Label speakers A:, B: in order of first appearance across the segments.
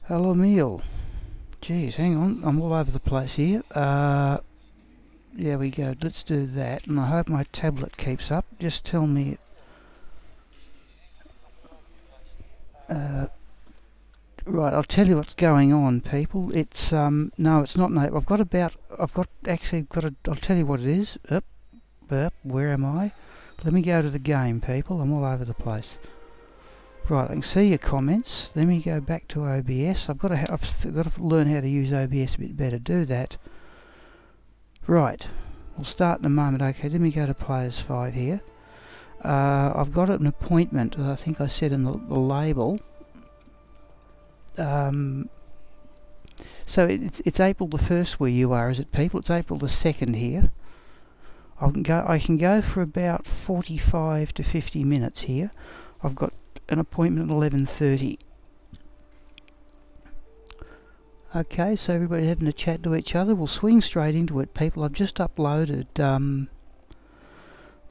A: Hello, Emil. Geez, hang on, I'm all over the place here. Yeah, we go. Let's do that, and I hope my tablet keeps up. Just tell me. Right, I'll tell you what's going on, people. It's no, it's not. No, I'll tell you what it is. Where am I? Let me go to the game, people. I'm all over the place. Right, I can see your comments. Let me go back to OBS. I've got to learn how to use OBS a bit better. Do that. Right, we'll start in a moment. Okay, let me go to Players 5 here. I've got an appointment, I think I said in the label. So it's April the 1st where you are, is it, people? It's April the 2nd here. I can go for about 45 to 50 minutes here. I've got an appointment at 11:30. Okay, so everybody having a chat to each other. We'll swing straight into it, people. I've just uploaded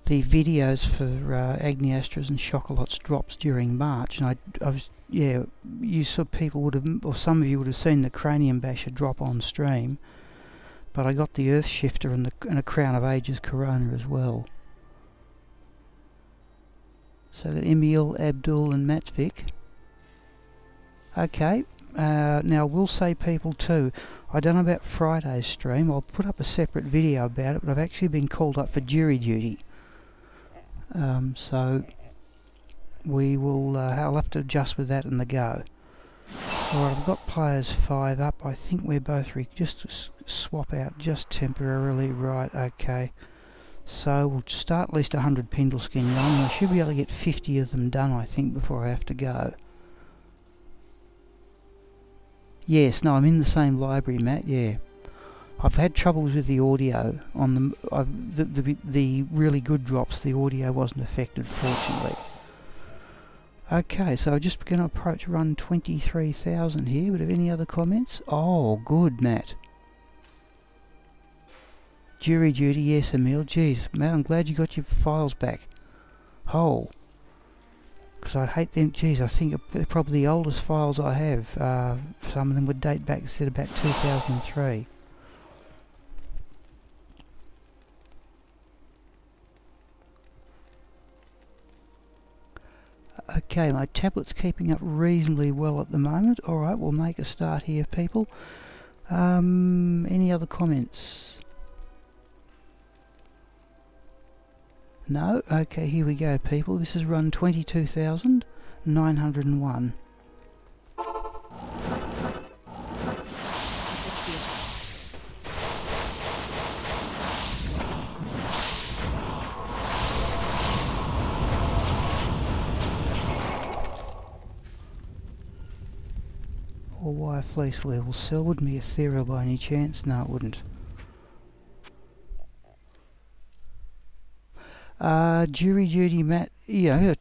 A: the videos for Agniastras and Chocolat's drops during March, and you saw people would have, or some of you would have seen the Cranium Basher drop on stream, but I got the Earth Shifter and a Crown of Ages Corona as well. So I've got Emil, Abdul and Matvik. Okay, now we'll say, people, too, I don't know about Friday's stream. I'll put up a separate video about it, but I've actually been called up for jury duty. So we will. I'll have to adjust with that in the go. Alright, I've got Players 5 up. I think we're both just swap out just temporarily. Right, okay. So we'll start at least 100 Pindleskin yarn, and I should be able to get 50 of them done, I think, before I have to go. Yes, no, I'm in the same library, Matt, yeah. I've had troubles with the audio on the really good drops. The audio wasn't affected, fortunately. Okay, so I'm just going to approach run 23,000 here, but have any other comments? Oh, good, Matt. Jury duty, yes, Emil. Geez, Matt, I'm glad you got your files back. Oh. Because I'd hate them. Geez, I think they're probably the oldest files I have. Some of them would date back to about 2003. Okay, my tablet's keeping up reasonably well at the moment. Alright, we'll make a start here, people. Any other comments? No? Okay, here we go, people. This is run 22,901. Or wire fleece wear will sell. Wouldn't be ethereal by any chance? No, it wouldn't. Jury duty, Matt. Yeah,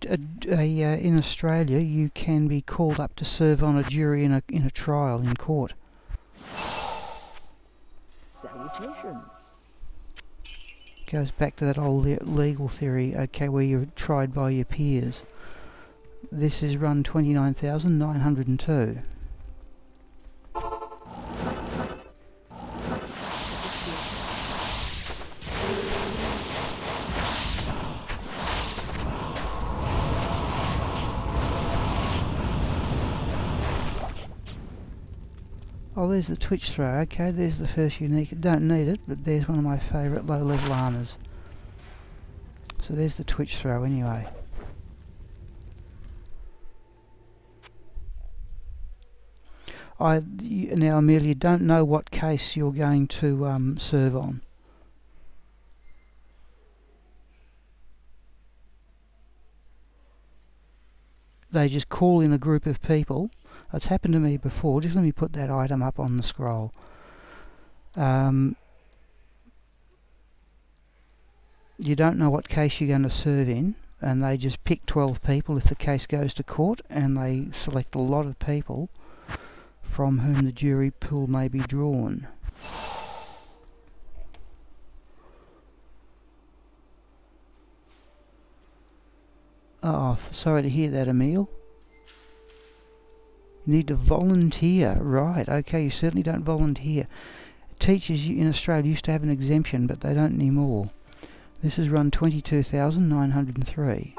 A: in Australia, you can be called up to serve on a jury in a trial in court.
B: Salutations.
A: Goes back to that old legal theory. Okay, where you're tried by your peers. This is run 29,902. Oh, there's the Twitch throw. Okay, there's the first unique. Don't need it, but there's one of my favourite low-level armours. So there's the Twitch throw anyway. Now, Amelia, you don't know what case you're going to serve on. They just call in a group of people. It's happened to me before. Just let me put that item up on the scroll. You don't know what case you're going to serve in, and they just pick 12 people if the case goes to court, and they select a lot of people from whom the jury pool may be drawn. Oh, sorry to hear that, Emil. You need to volunteer. Right, okay, you certainly don't volunteer. Teachers in Australia used to have an exemption, but they don't anymore. This is run 22,903.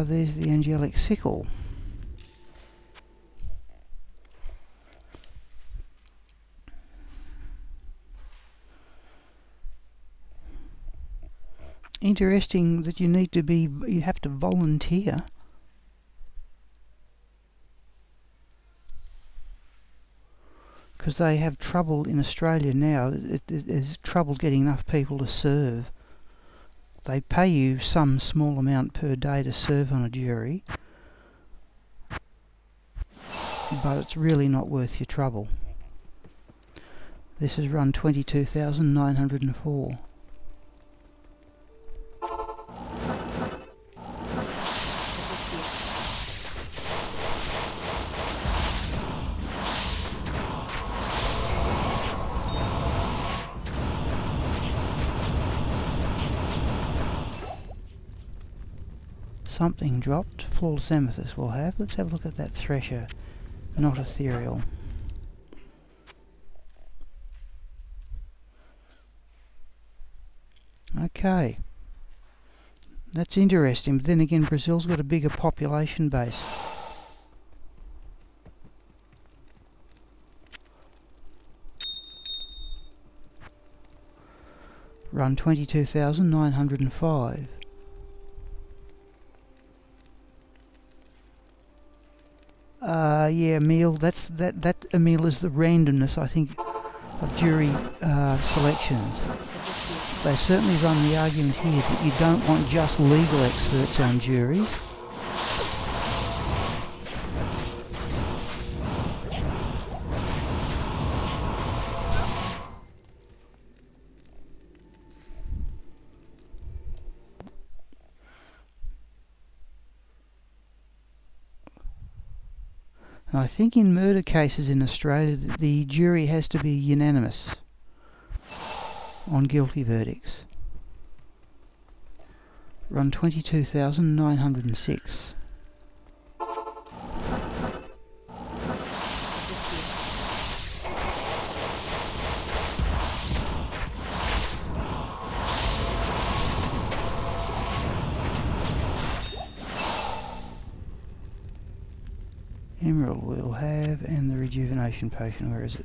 A: There's the angelic sickle. Interesting that you have to volunteer. Because they have trouble in Australia now. There's trouble getting enough people to serve. They pay you some small amount per day to serve on a jury, but it's really not worth your trouble. This is run 22,904. Something dropped. Flawless amethyst will have. Let's have a look at that thresher. Not ethereal. Okay. That's interesting. But then again, Brazil's got a bigger population base. Run 22,905. Yeah, Emil, that Emil is the randomness, I think, of jury selections. They certainly run the argument here that you don't want just legal experts on juries. And I think in murder cases in Australia the jury has to be unanimous on guilty verdicts. Run 22,906. Emerald we'll have, and the rejuvenation potion, where is it?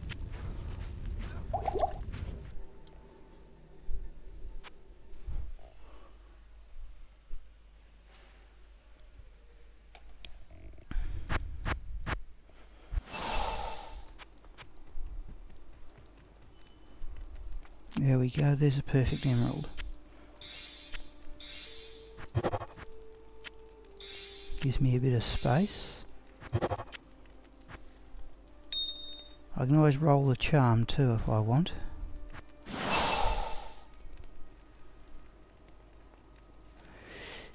A: There we go, there's a perfect emerald. Gives me a bit of space. I can always roll the charm too if I want.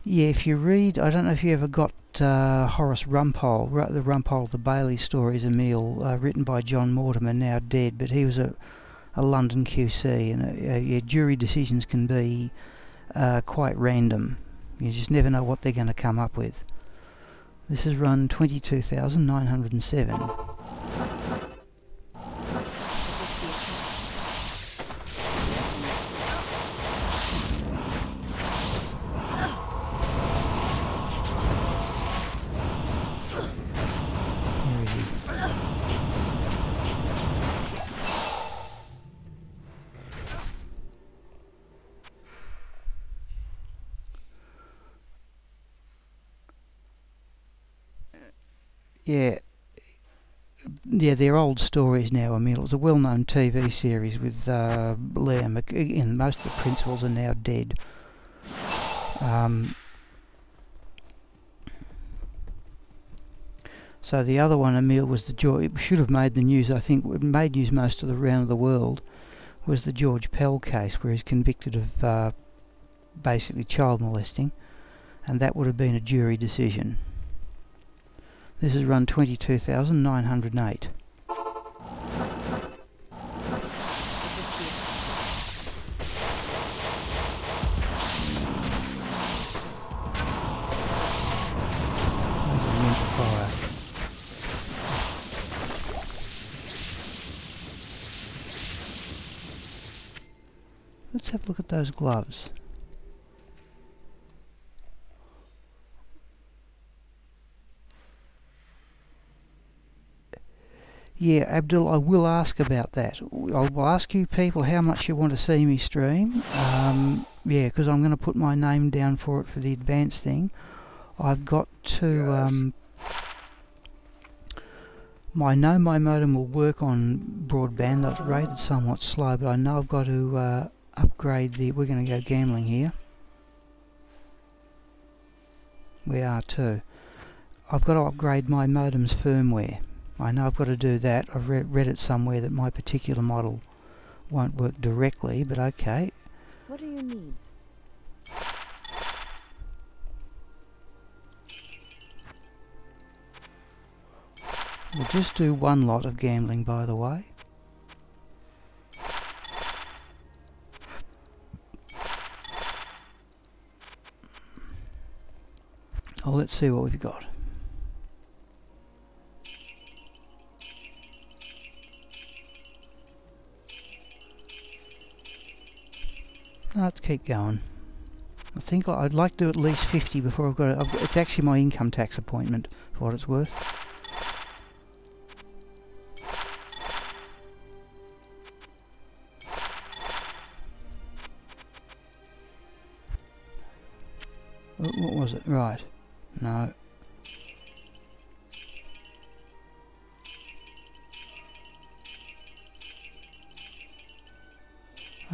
A: Yeah, if you read, I don't know if you ever got Horace Rumpole, the Rumpole of the Bailey stories, Emil, written by John Mortimer, now dead, but he was a London QC, and yeah, jury decisions can be quite random. You just never know what they're going to come up with. This is run 22,907. Yeah, they're old stories now, Emil. It was a well-known TV series with Liam McGinn. Most of the principals are now dead. So the other one, Emil, was the George. It should have made the news. I think it made news most of the round of the world. Was the George Pell case, where he's convicted of basically child molesting, and that would have been a jury decision. This is run 22,908. Let's have a look at those gloves. Yeah, Abdul, I will ask about that. I'll ask you people how much you want to see me stream. Yeah, because I'm going to put my name down for it for the advanced thing. I've got to... I know my modem will work on broadband. That's rated somewhat slow, but I know I've got to upgrade the... We're going to go gambling here. We are too. I've got to upgrade my modem's firmware. I know I've got to do that. I've read it somewhere that my particular model won't work directly, but okay.
B: What are your needs?
A: We'll just do one lot of gambling, by the way. Oh, let's see what we've got. Let's keep going. I think I'd like to do at least 50 before I've got it. It's actually my income tax appointment, for what it's worth. What was it? Right. No.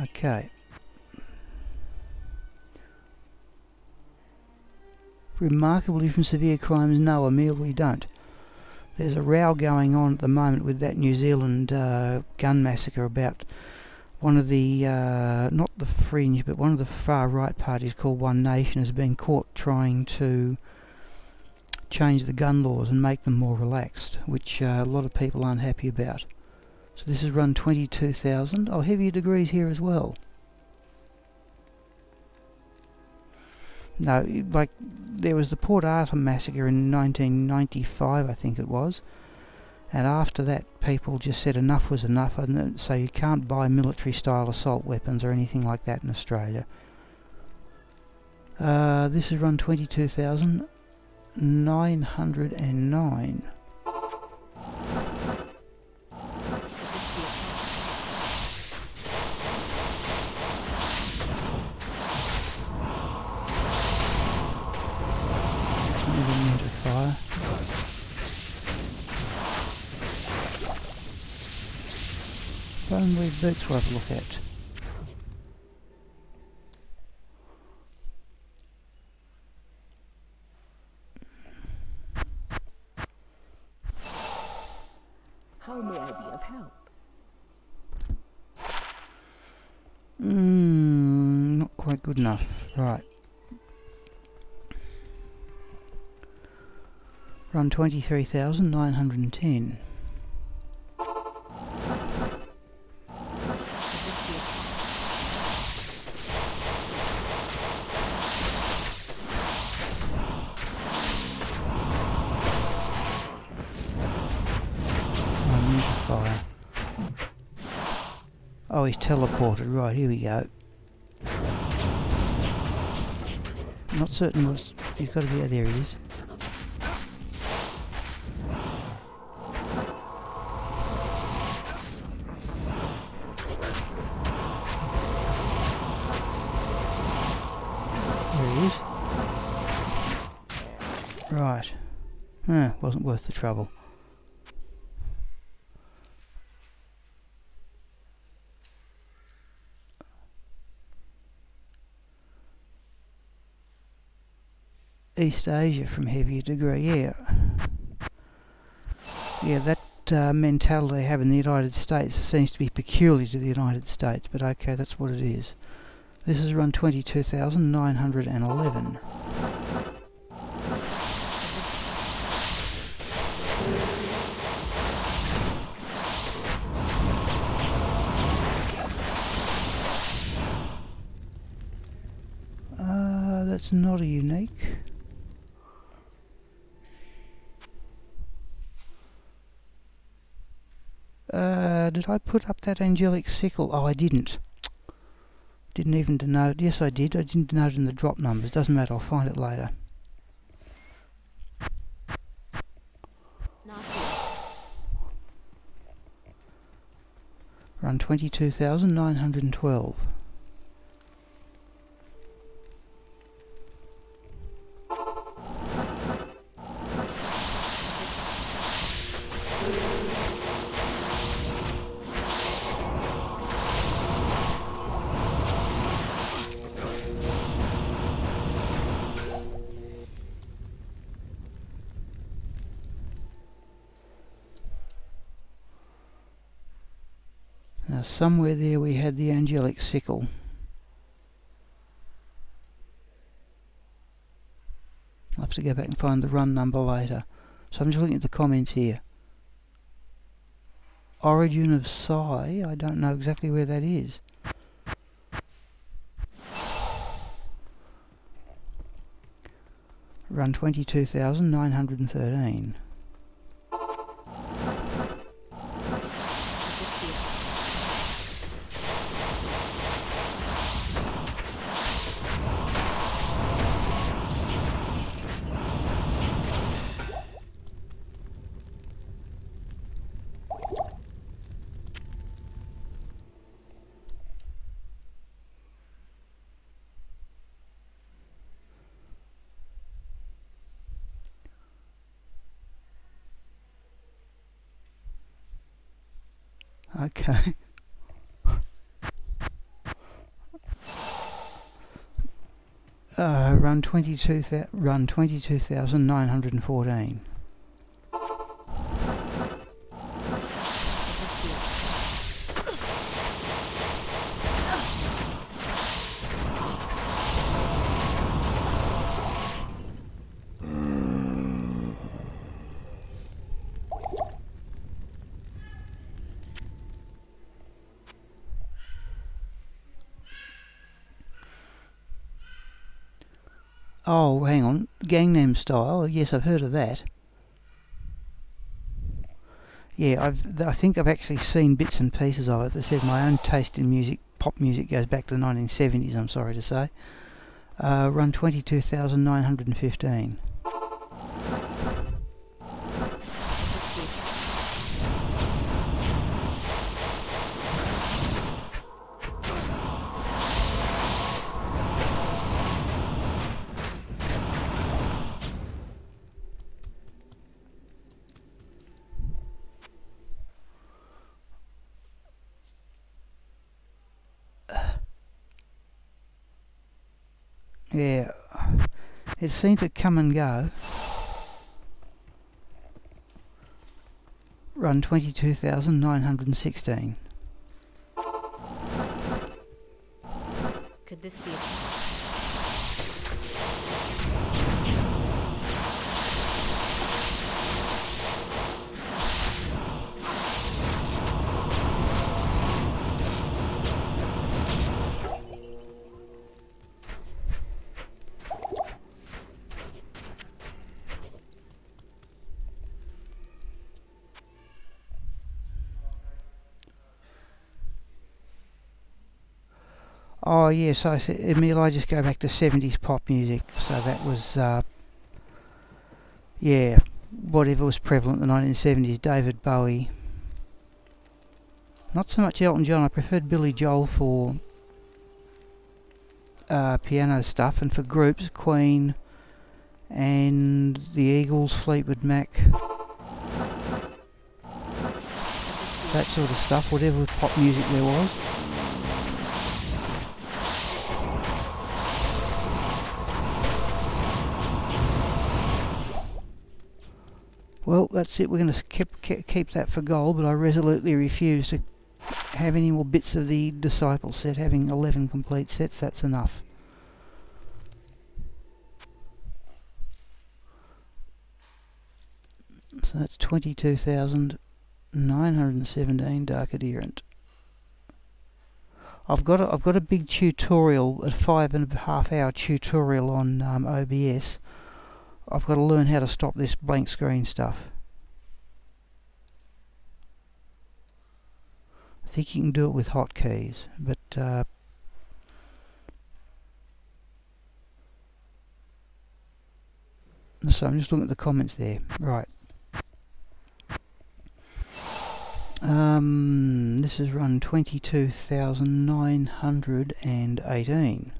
A: Okay. Remarkably from severe crimes, no, Emil, we don't. There's a row going on at the moment with that New Zealand gun massacre about one of the, not the fringe, but one of the far-right parties called One Nation has been caught trying to change the gun laws and make them more relaxed, which a lot of people aren't happy about. So this is run 22,000. Oh, heavier degrees here as well. No, like, there was the Port Arthur massacre in 1995, I think it was. And after that, people just said enough was enough, and so you can't buy military-style assault weapons or anything like that in Australia. This is run 22,909. Fire. Bone weed boots we'll have a look at.
B: How may I be of help?
A: Not quite good enough. Right. Run 23,910. Fire. Oh, he's teleported. Right, here we go. Not certain what's... He's got to be... There he is. There he is. Right. Wasn't worth the trouble. East Asia from heavier degree, yeah. Yeah, that mentality they have in the United States seems to be peculiar to the United States, but okay, that's what it is. This is run 22,911. that's not a unique. Did I put up that angelic sickle? Oh, I didn't. Didn't even denote. Yes, I did. I didn't denote in the drop numbers. Doesn't matter. I'll find it later.
B: Not here.
A: Run 22,912. Now somewhere there we had the angelic sickle. I'll have to go back and find the run number later. So I'm just looking at the comments here. Origin of Psi, I don't know exactly where that is. Run 22,913. Okay. Run 22,914. Oh, hang on. Gangnam Style. Yes, I've heard of that. Yeah, I think I've actually seen bits and pieces of it. That said, my own taste in music, pop music, goes back to the 1970s, I'm sorry to say. Run 22,915. Yeah, it seemed to come and go. Run 22,916.
B: Could this be a
A: Oh yes, I said, Emil, I just go back to 70s pop music. So that was, yeah, whatever was prevalent in the 1970s. David Bowie. Not so much Elton John. I preferred Billy Joel for piano stuff, and for groups, Queen and the Eagles, Fleetwood Mac. That sort of stuff, whatever pop music there was. Well, that's it. We're going to keep that for gold, but I resolutely refuse to have any more bits of the Disciple set. Having 11 complete sets, that's enough. So that's 22,917 Dark Adherent. I've got a big tutorial, a 5.5 hour tutorial on OBS. I've got to learn how to stop this blank screen stuff. I think you can do it with hotkeys, but so I'm just looking at the comments there. Right. This is run 22,918.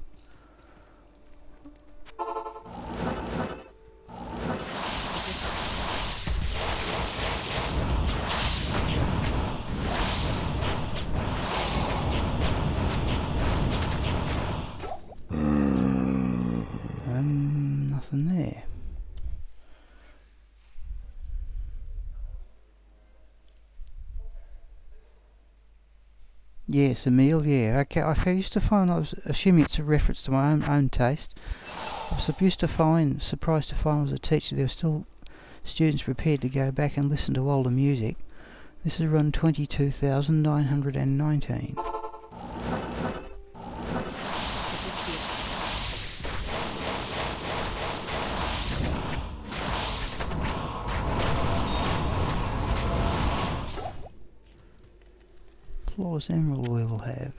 A: Nothing there. Yes, Emil, yeah. Okay, I used to find, I was assuming it's a reference to my own taste. I was surprised to find as a teacher there were still students prepared to go back and listen to older music. This is run 22,919. Flawless emerald we will have.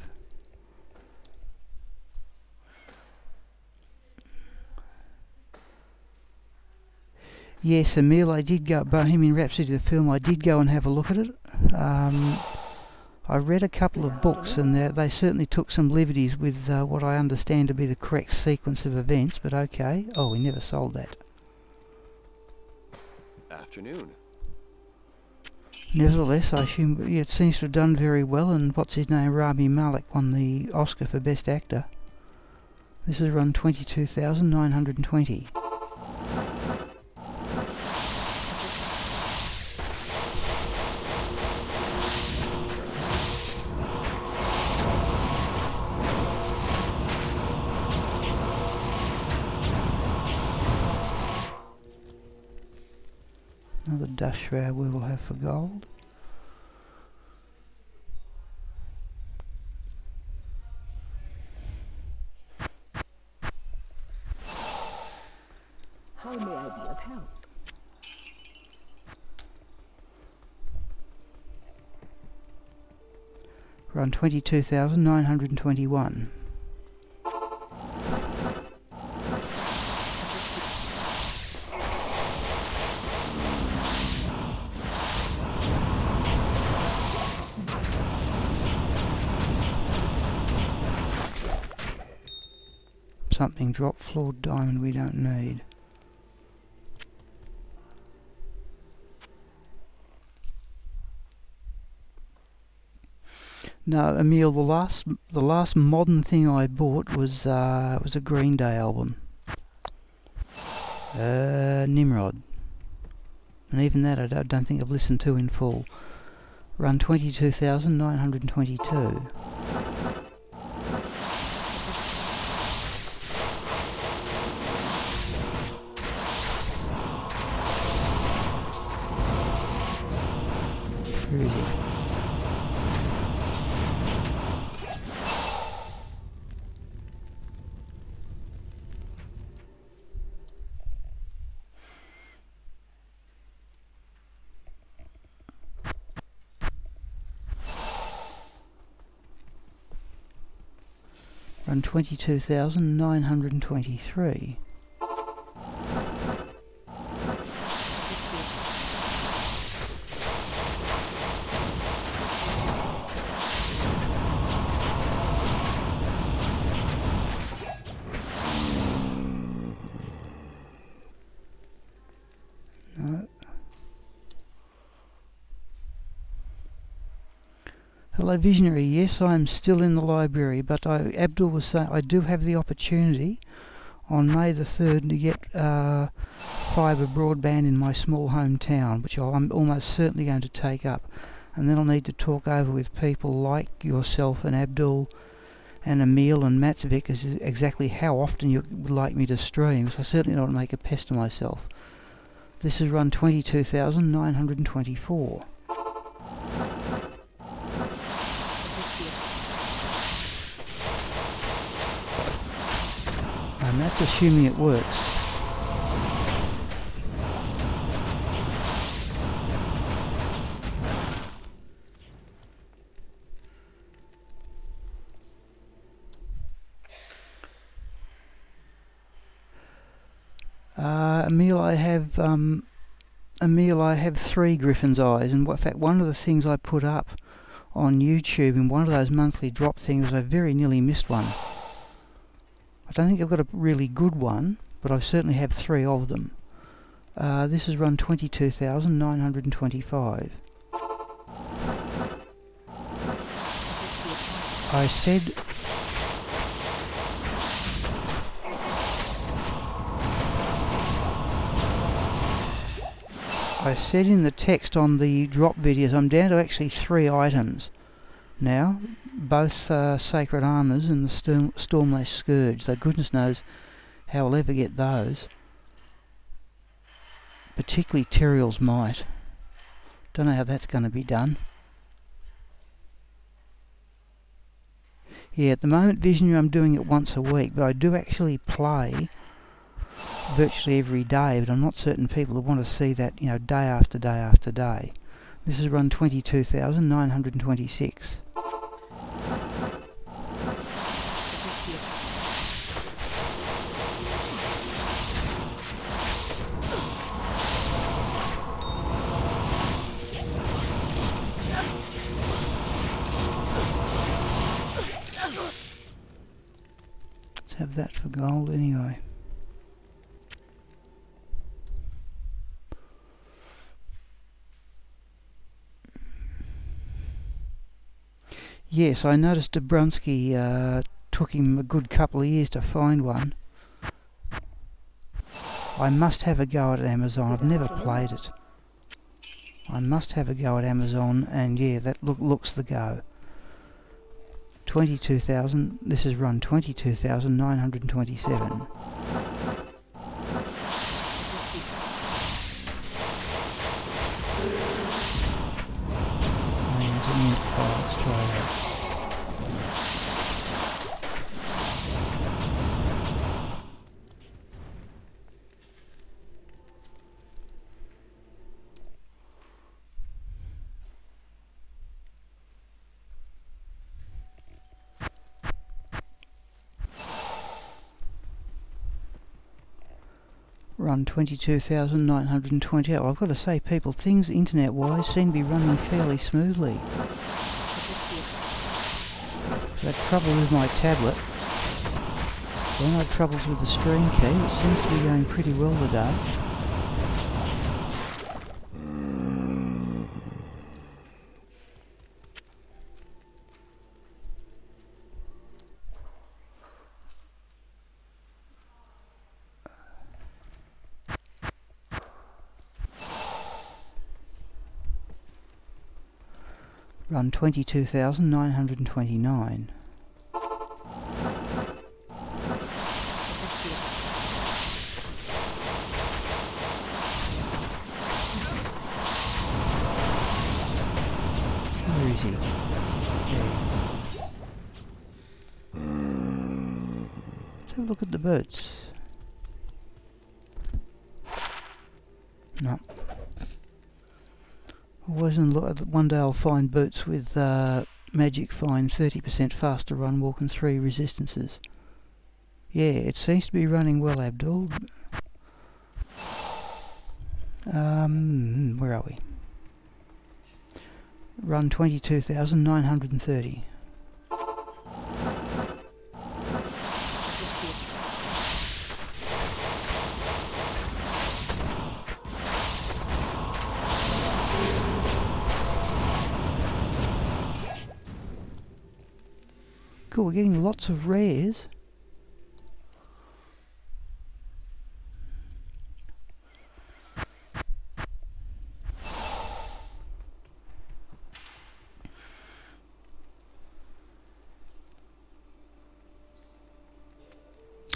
A: Yes, Emil, I did go, Bohemian Rhapsody the film, I did go and have a look at it. I read a couple of books and they certainly took some liberties with what I understand to be the correct sequence of events, but okay. Oh, we never sold that.
C: Afternoon.
A: Nevertheless, I assume it seems to have done very well, and what's his name, Rami Malek, won the Oscar for Best Actor. This is run 22,920. Another dust shroud we will have for gold.
D: How may I be of help?
A: Run 22,921. Something dropped, flawed diamond we don't need. No, Emil, the last modern thing I bought was a Green Day album. Nimrod. And even that I don't think I've listened to in full. Run 22,922. Where is it? Run 22,923. No. Hello Visionary, yes I am still in the library, but Abdul was saying I do have the opportunity on May the 3rd to get fibre broadband in my small hometown, which I'm almost certainly going to take up, and then I'll need to talk over with people like yourself and Abdul and Emil and Matsvik as exactly how often you would like me to stream, so I certainly don't want to make a pest of myself. This is run 22,924. that's assuming it works. Emil, I have 3 Griffin's eyes, and in fact one of the things I put up on YouTube in one of those monthly drop things, I very nearly missed one. I don't think I've got a really good one, but I certainly have 3 of them. This is run 22,925. I said in the text on the drop videos, I'm down to actually 3 items now, both Sacred Armours and the Stormlash Scourge, though goodness knows how I'll ever get those. Particularly Teriel's Might. Don't know how that's going to be done. Yeah, at the moment Visionary I'm doing it once a week, but I do actually play virtually every day, but I'm not certain people who want to see that, you know, day after day after day. This is run 22,926. Let's have that for gold anyway. Yes, I noticed Dobrunsky took him a good couple of years to find one. I must have a go at Amazon. I've never played it. I must have a go at Amazon, and yeah, that looks the go. 22,000. This is run 22,927. Run 22,920. Oh, I've got to say, people, things internet-wise seem to be running fairly smoothly. I've had trouble with my tablet. Then I had troubles with the stream key. It seems to be going pretty well today. Run 22,929. Where is he? Let's have a look at the boots. No. One day I'll find boots with magic find 30% faster run walk and 3 resistances. Yeah, it seems to be running well, Abdul. Where are we? Run 22,930. Cool, we're getting lots of rares.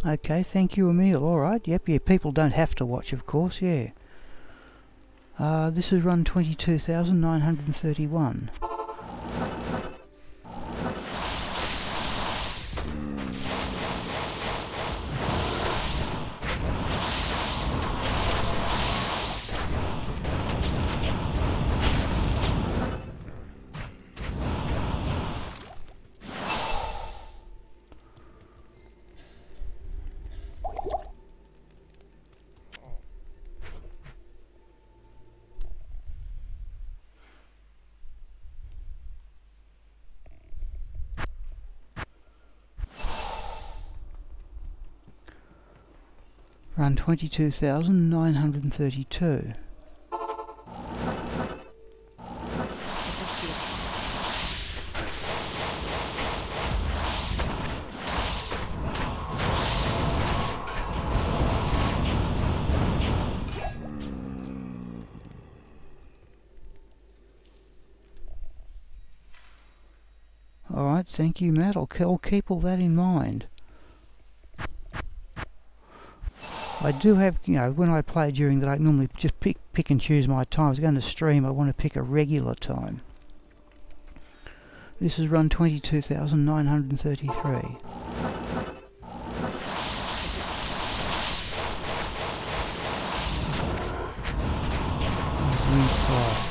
A: Okay, thank you, Emil. Alright, yep, yeah, people don't have to watch, of course, yeah. This is run 22,931. Run 22,932. Alright, thank you, Matt. I'll keep all that in mind. I do have, you know, when I play during the day, I normally just pick and choose my time. If I was going to stream, I want to pick a regular time. This is run 22,933. Wind 5.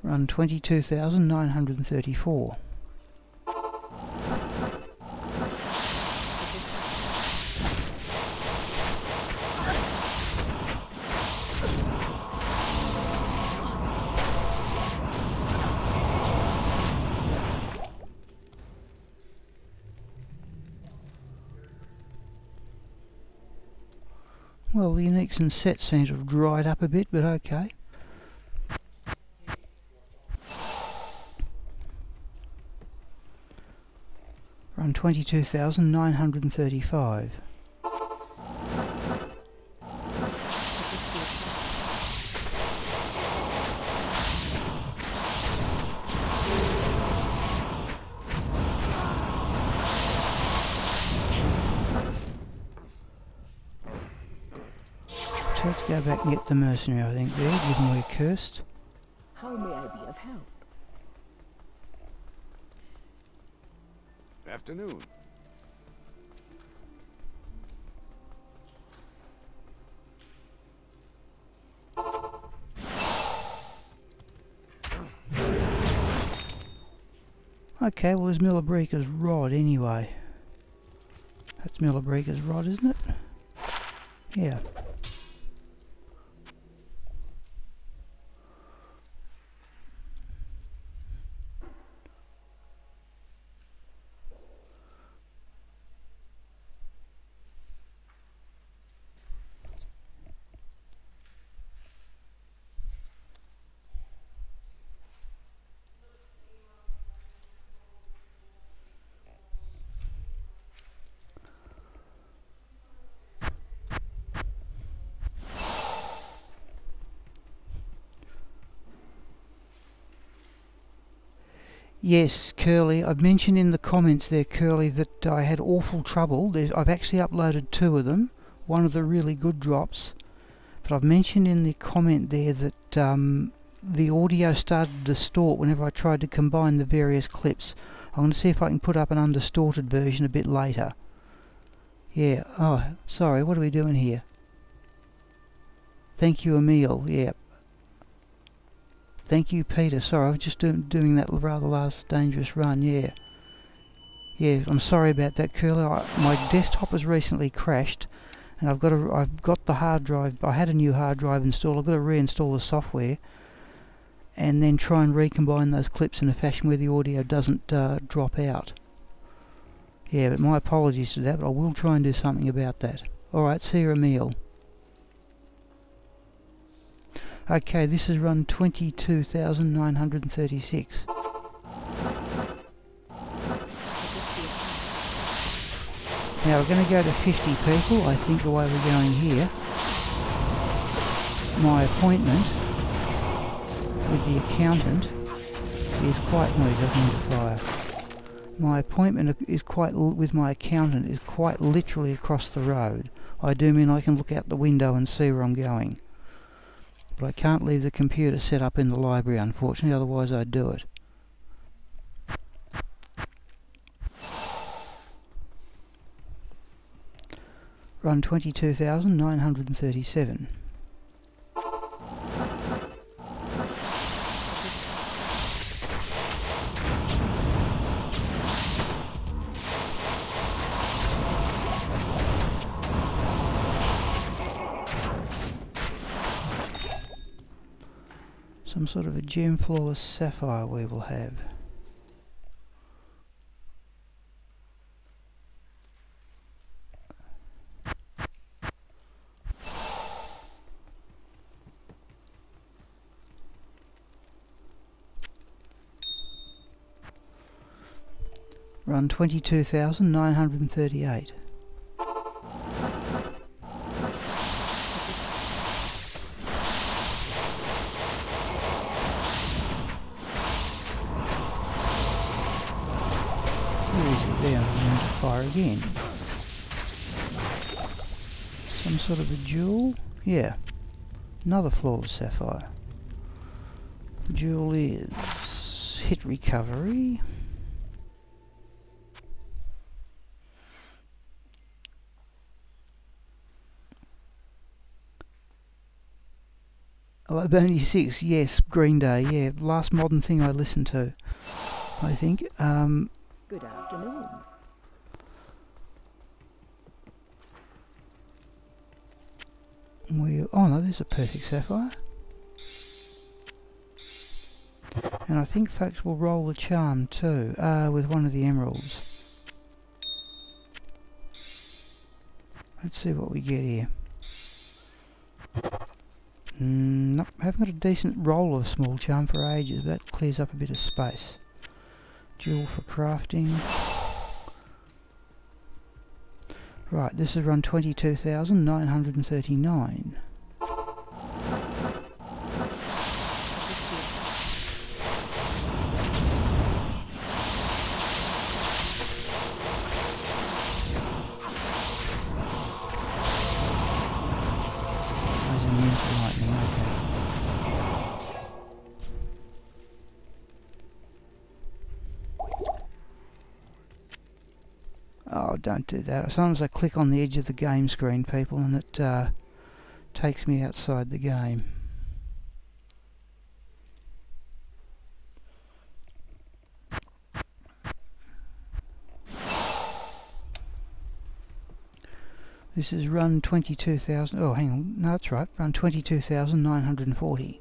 A: Run 22,934. Well, the uniques and sets seem to have dried up a bit, but okay. Run 22,935. So let's go back and get the mercenary, I think, there, given we're cursed.
C: How may I be of help?
D: Afternoon.
A: Okay, well there's Millabreka's rod anyway. That's Millabreka's rod, isn't it? Yeah. Yes, Curly, I've mentioned in the comments there, Curly, that I had awful trouble. I've actually uploaded 2 of them, one of the really good drops, but I've mentioned in the comment there that the audio started to distort whenever I tried to combine the various clips. I'm going to see if I can put up an undistorted version a bit later. Yeah, oh, sorry, what are we doing here? Thank you, Emil, yeah. Thank you, Peter. Sorry, I was just doing that rather last dangerous run, yeah. Yeah, I'm sorry about that, Curly. My desktop has recently crashed, and I've got the hard drive. I had a new hard drive installed. I've got to reinstall the software, and then try and recombine those clips in a fashion where the audio doesn't drop out. Yeah, but my apologies to that, but I will try and do something about that. Alright, see you, Emil. Okay, this is run 22,936. Now we're going to go to 50 people, I think the way we're going here. My appointment with the accountant is quite noisy. I've been to fire. My appointment with my accountant is quite literally across the road. I do mean I can look out the window and see where I'm going. But I can't leave the computer set up in the library, unfortunately, otherwise I'd do it. Run 22,937. Some sort of a gem flawless sapphire we will have. Run 22,938. Where is it? There, I'm going to fire again. Some sort of a jewel? Yeah. Another flawless sapphire. Jewel is hit recovery. Only 6, yes, Green Day, yeah, last modern thing I listened to, I think.
C: Good afternoon.
A: Oh no, there's a perfect sapphire. And I think folks will roll the charm too, with one of the emeralds. Let's see what we get here. Nope, haven't got a decent roll of small charm for ages, but that clears up a bit of space. Jewel for crafting. Right, this is run 22,939. Oh, don't do that. Sometimes I click on the edge of the game screen, people, and it takes me outside the game. This is run 22,000... Oh, hang on. No, that's right. Run 22,940.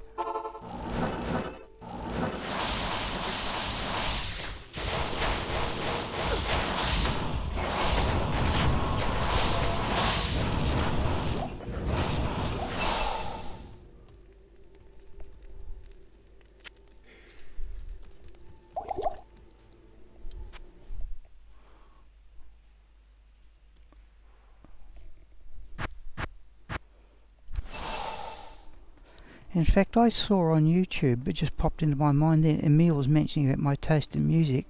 A: In fact, I saw on YouTube, it just popped into my mind then, Emil was mentioning about my taste in music.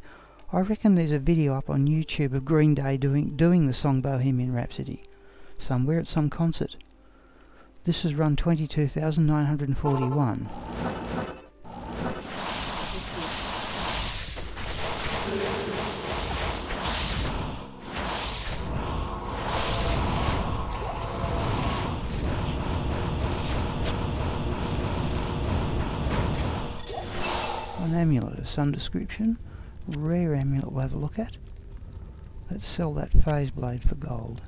A: I reckon there's a video up on YouTube of Green Day doing the song Bohemian Rhapsody, somewhere at some concert. This is run 22,941. An amulet of some description. Rare amulet we'll have a look at. Let's sell that phase blade for gold.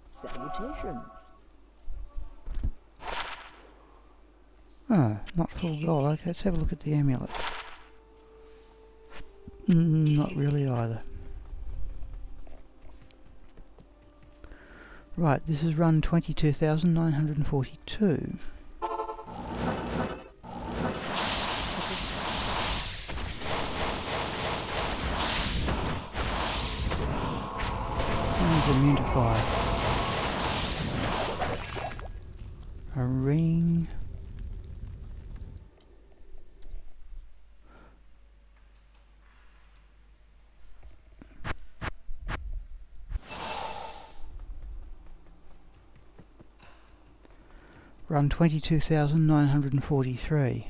C: Salutations.
A: Ah, not full gold. Okay, let's have a look at the amulet. Not really either. Right, this is run 22,942. There's immune to fire. A ring. Run 22,943.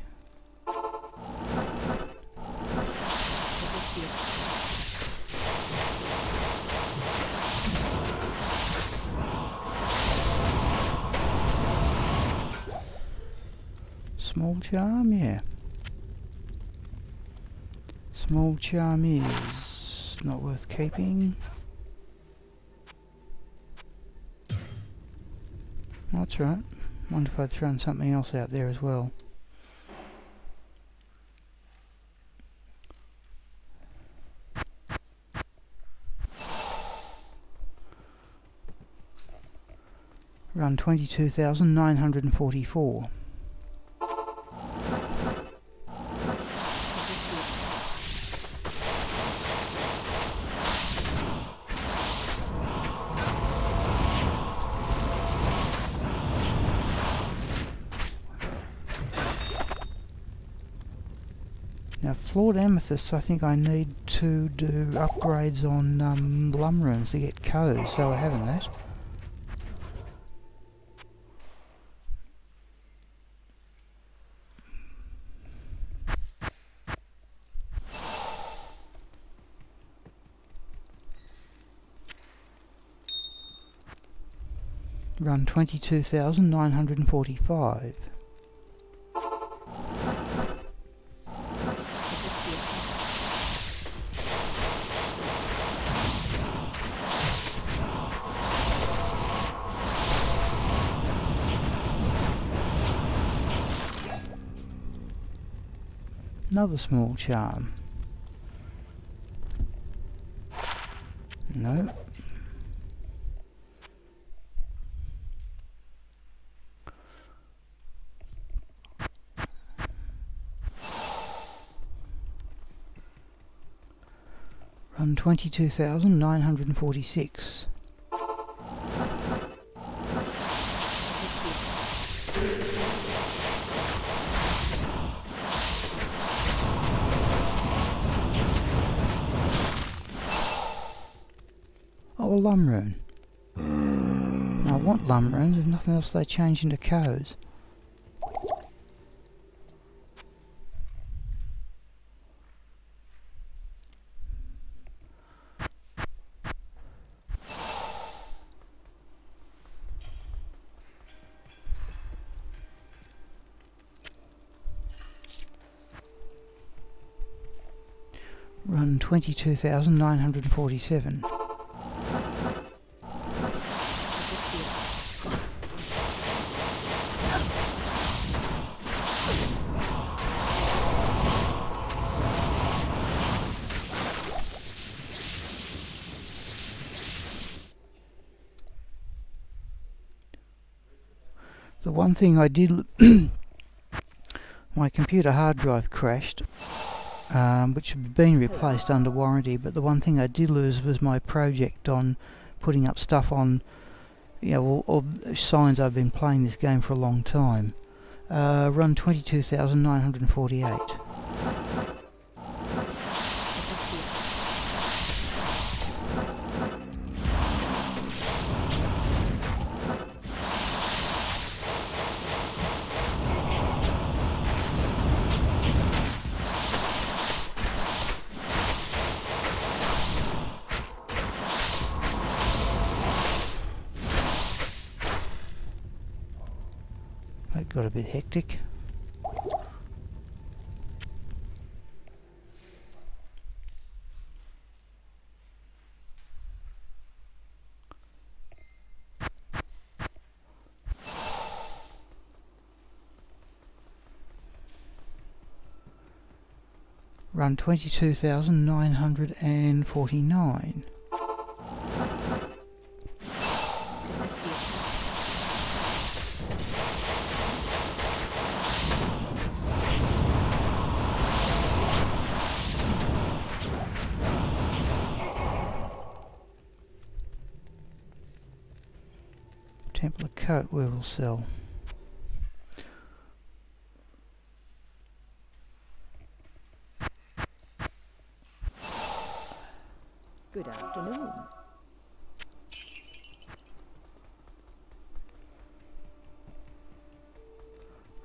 A: Small charm, yeah. Small charm is That's not worth keeping. That's right. Wonder if I'd thrown something else out there as well. Run 22,944. Now, flawed amethysts, I think I need to do upgrades on lum rooms to get codes, so I haven't that. Run 22,945. Another small charm. No. Run 22,946. Oh, a lum rune. I want lum runes, if nothing else they change into codes. Run 22,947. The one thing I did, my computer hard drive crashed, which had been replaced under warranty, but the one thing I did lose was my project on putting up stuff on, you know, all signs I've been playing this game for a long time. Run 22,948. That got a bit hectic. Run 22,949. Templar coat we will sell.
C: Good afternoon.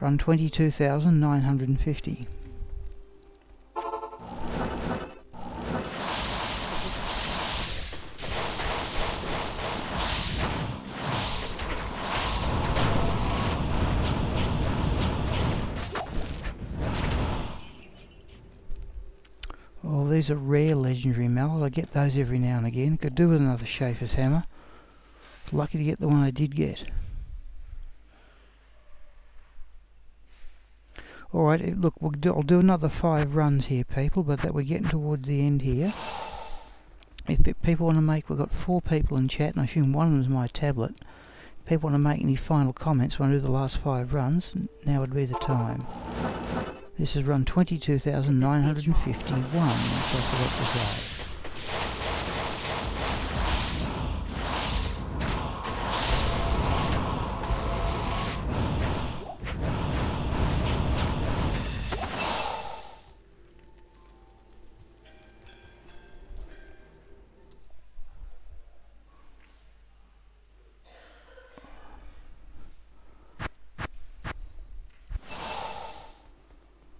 A: Run 22,950. these are rare legendary mallet. I get those every now and again. Could do with another Schaefer's hammer. Lucky to get the one I did get. Alright, look, I'll do another 5 runs here, people, but that we're getting towards the end here. If people want to make, we've got 4 people in chat, and I assume one of them is my tablet. If people want to make any final comments when I do the last 5 runs, now would be the time. This is run 22,951, which I forgot to say.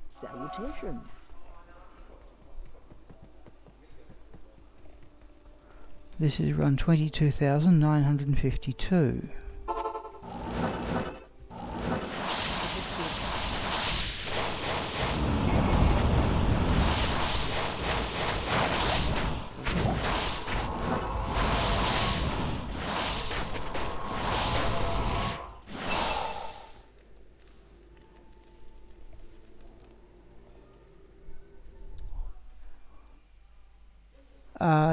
C: Salutations.
A: This is run 22,952.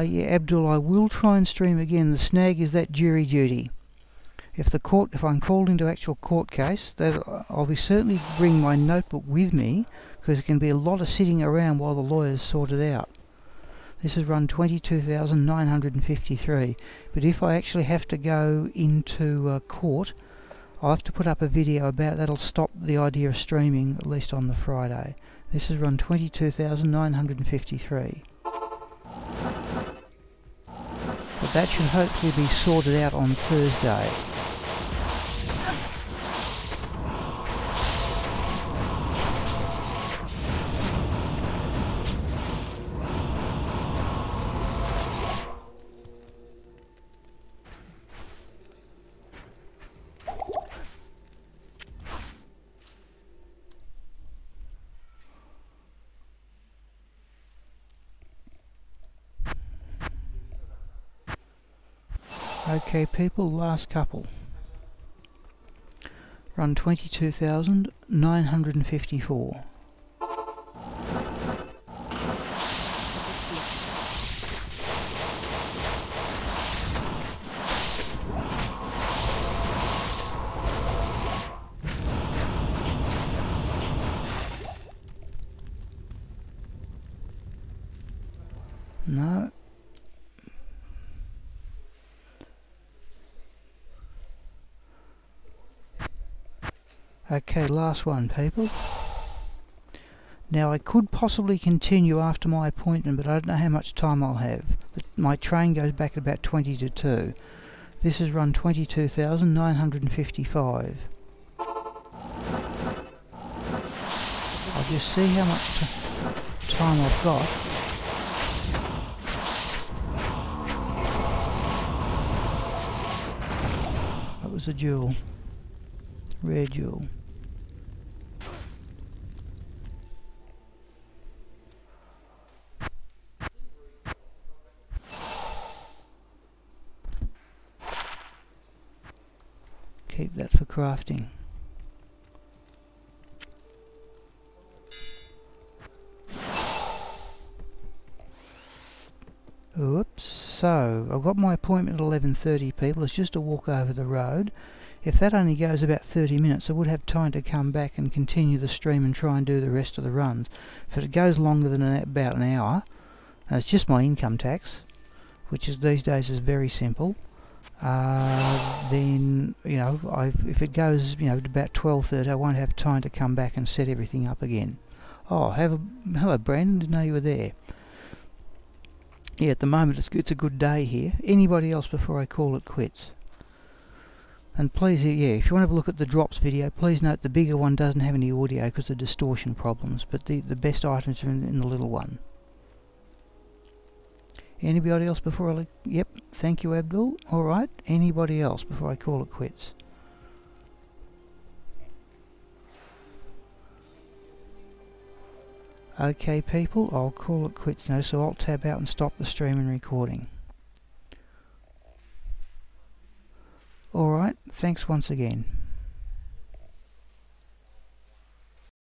A: Yeah, Abdul, I will try and stream again. The snag is that jury duty. If I'm called into actual court case, that I'll be certainly bring my notebook with me, because there can be a lot of sitting around while the lawyers sort it out. This is run 22,953. But if I actually have to go into court, I'll have to put up a video about it. That'll stop the idea of streaming, at least on the Friday. This is run 22,953. But that should hopefully be sorted out on Thursday. Okay, people, last couple. Run 22,954. No. Okay, last one, people. Now, I could possibly continue after my appointment, but I don't know how much time I'll have. My train goes back at about 20 to 2. This is run 22,955. I'll just see how much time I've got. That was a jewel. Rare jewel. Keep that for crafting. Oops. So, I've got my appointment at 11:30, people. It's just a walk over the road. If that only goes about 30 minutes, I would have time to come back and continue the stream and try and do the rest of the runs. If it goes longer than about an hour, and it's just my income tax, which is these days is very simple, then, you know, if it goes, you know, to about 12:30, I won't have time to come back and set everything up again. Oh, hello Brandon, didn't know you were there. Yeah, at the moment it's a good day here. Anybody else before I call it quits? And please, yeah, if you want to have a look at the drops video, please note the bigger one doesn't have any audio because of distortion problems, but the best items are in the little one. Anybody else before I... Yep, thank you Abdul. Alright, anybody else before I call it quits? Okay people, I'll call it quits now, so I'll tab out and stop the stream and recording. Alright, thanks once again.